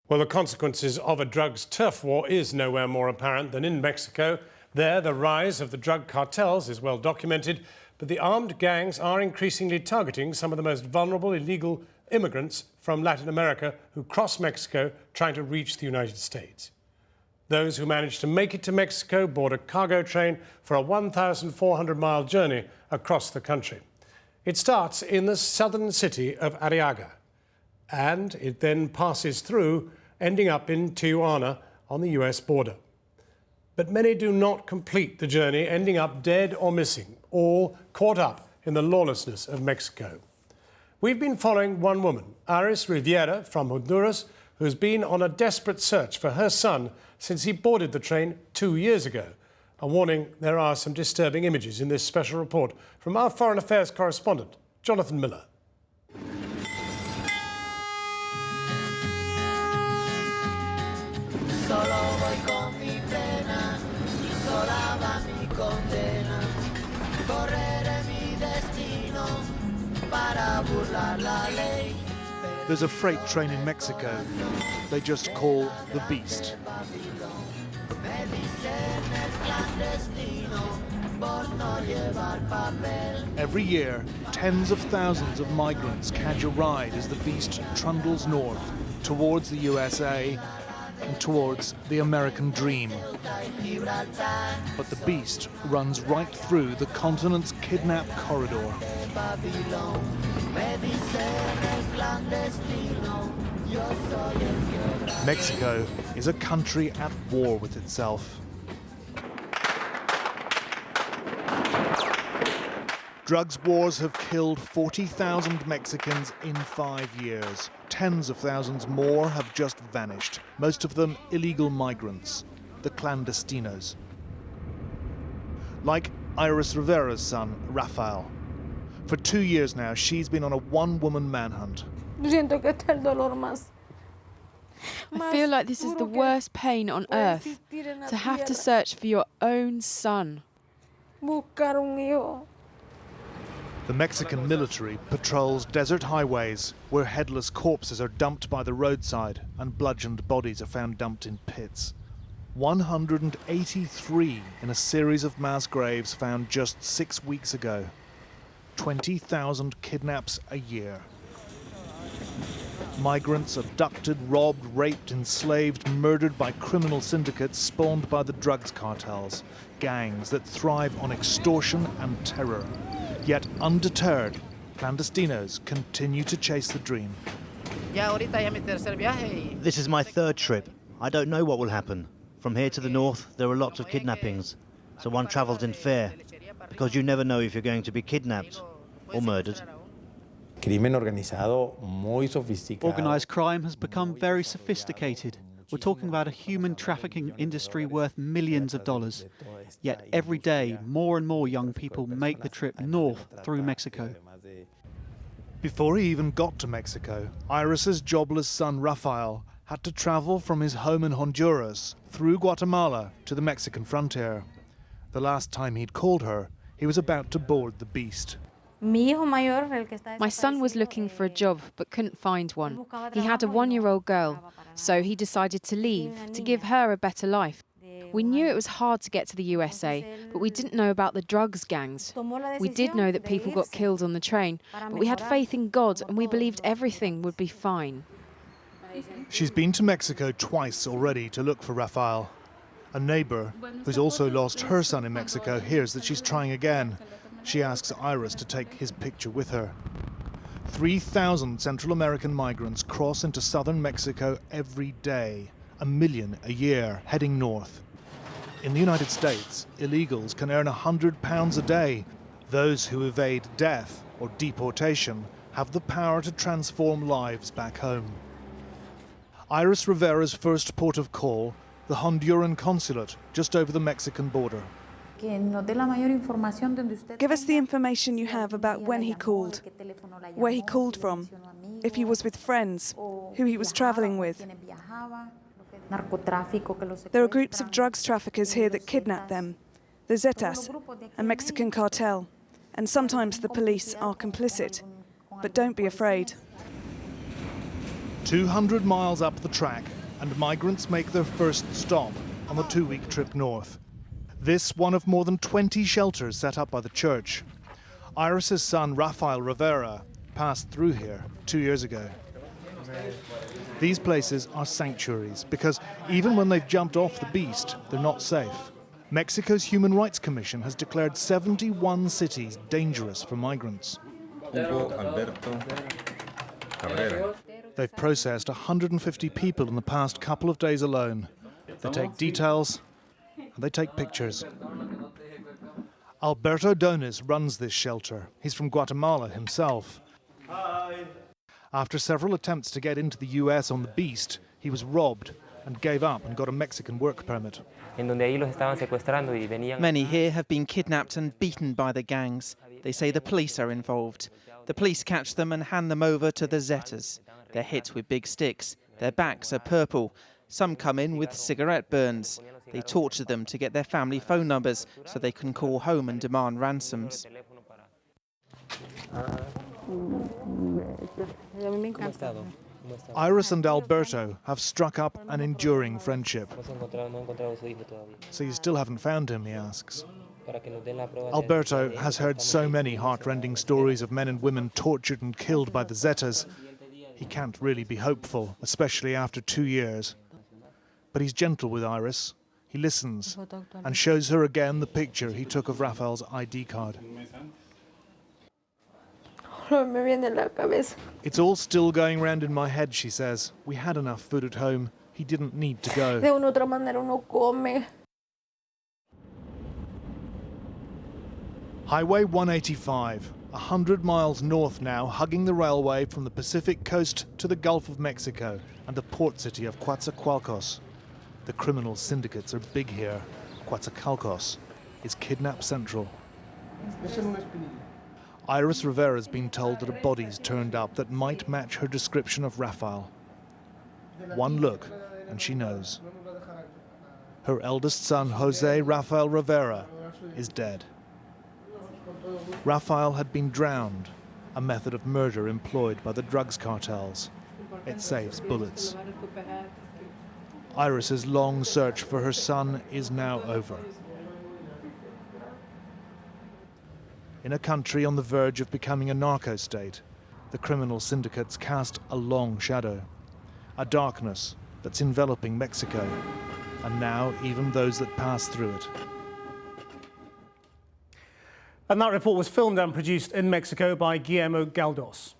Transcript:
Well, the consequences of a drugs turf war is nowhere more apparent than in Mexico. There, the rise of the drug cartels is well documented, but the armed gangs are increasingly targeting some of the most vulnerable illegal immigrants from Latin America who cross Mexico trying to reach the United States. Those who manage to make it to Mexico board a cargo train for a 1,400-mile journey across the country. It starts in the southern city of Arriaga, and it then passes through, ending up in Tijuana on the US border. But many do not complete the journey, ending up dead or missing, all caught up in the lawlessness of Mexico. We've been following one woman, Iris Rivera from Honduras, who's been on a desperate search for her son since he boarded the train 2 years ago. A warning, there are some disturbing images in this special report from our Foreign Affairs correspondent, Jonathan Miller. There's a freight train in Mexico they just call the Beast. Every year, tens of thousands of migrants catch a ride as the Beast trundles north towards the USA and towards the American dream. But the Beast runs right through the continent's kidnap corridor. Mexico is a country at war with itself. Drugs wars have killed 40,000 Mexicans in 5 years. Tens of thousands more have just vanished, most of them illegal migrants, the clandestinos. Like Iris Rivera's son, Rafael. For 2 years now, she's been on a one-woman manhunt. I feel like this is the worst pain on earth, to have to search for your own son. The Mexican military patrols desert highways where headless corpses are dumped by the roadside and bludgeoned bodies are found dumped in pits. 183 in a series of mass graves found just 6 weeks ago. 20,000 kidnaps a year. Migrants abducted, robbed, raped, enslaved, murdered by criminal syndicates spawned by the drugs cartels, gangs that thrive on extortion and terror. Yet undeterred, clandestinos continue to chase the dream. This is my third trip. I don't know what will happen. From here to the north, there are lots of kidnappings, so one travels in fear, because you never know if you're going to be kidnapped or murdered. Organised crime has become very sophisticated. We're talking about a human trafficking industry worth millions of dollars. Yet every day, more and more young people make the trip north through Mexico. Before he even got to Mexico, Iris's jobless son Rafael had to travel from his home in Honduras through Guatemala to the Mexican frontier. The last time he'd called her, he was about to board the Beast. My son was looking for a job but couldn't find one. He had a 1-year-old girl, so he decided to leave to give her a better life. We knew it was hard to get to the USA, but we didn't know about the drugs gangs. We did know that people got killed on the train, but we had faith in God and we believed everything would be fine. She's been to Mexico twice already to look for Rafael. A neighbour, who's also lost her son in Mexico, hears that she's trying again. She asks Iris to take his picture with her. 3,000 Central American migrants cross into southern Mexico every day, 1 million a year, heading north. In the United States, illegals can earn £100 a day. Those who evade death or deportation have the power to transform lives back home. Iris Rivera's first port of call, the Honduran consulate just over the Mexican border. Give us the information you have about when he called, where he called from, if he was with friends, who he was traveling with. There are groups of drugs traffickers here that kidnap them, the Zetas, a Mexican cartel, and sometimes the police are complicit. But don't be afraid. 200 miles up the track, and migrants make their first stop on the 2-week trip north. This one of more than 20 shelters set up by the church. Iris's son, Rafael Rivera, passed through here 2 years ago. These places are sanctuaries because even when they've jumped off the beast, they're not safe. Mexico's Human Rights Commission has declared 71 cities dangerous for migrants. Alberto. They've processed 150 people in the past couple of days alone. They take details and they take pictures. Alberto Donis runs this shelter. He's from Guatemala himself. After several attempts to get into the US on the beast, he was robbed and gave up and got a Mexican work permit. Many here have been kidnapped and beaten by the gangs. They say the police are involved. The police catch them and hand them over to the Zetas. They're hit with big sticks. Their backs are purple. Some come in with cigarette burns. They torture them to get their family phone numbers so they can call home and demand ransoms. Iris and Alberto have struck up an enduring friendship. So you still haven't found him, he asks. Alberto has heard so many heartrending stories of men and women tortured and killed by the Zetas. He can't really be hopeful, especially after 2 years. But he's gentle with Iris. He listens and shows her again the picture he took of Rafael's ID card. It's all still going round in my head, she says. We had enough food at home. He didn't need to go. Highway 185, 100 miles north now, hugging the railway from the Pacific coast to the Gulf of Mexico and the port city of Coatzacoalcos. The criminal syndicates are big here. Coatzacoalcos is kidnap central. Iris Rivera's been told that a body's turned up that might match her description of Rafael. One look and she knows. Her eldest son, Jose Rafael Rivera, is dead. Rafael had been drowned, a method of murder employed by the drugs cartels. It saves bullets. Iris's long search for her son is now over. In a country on the verge of becoming a narco-state, the criminal syndicates cast a long shadow, a darkness that's enveloping Mexico, and now even those that pass through it. And that report was filmed and produced in Mexico by Guillermo Galdos.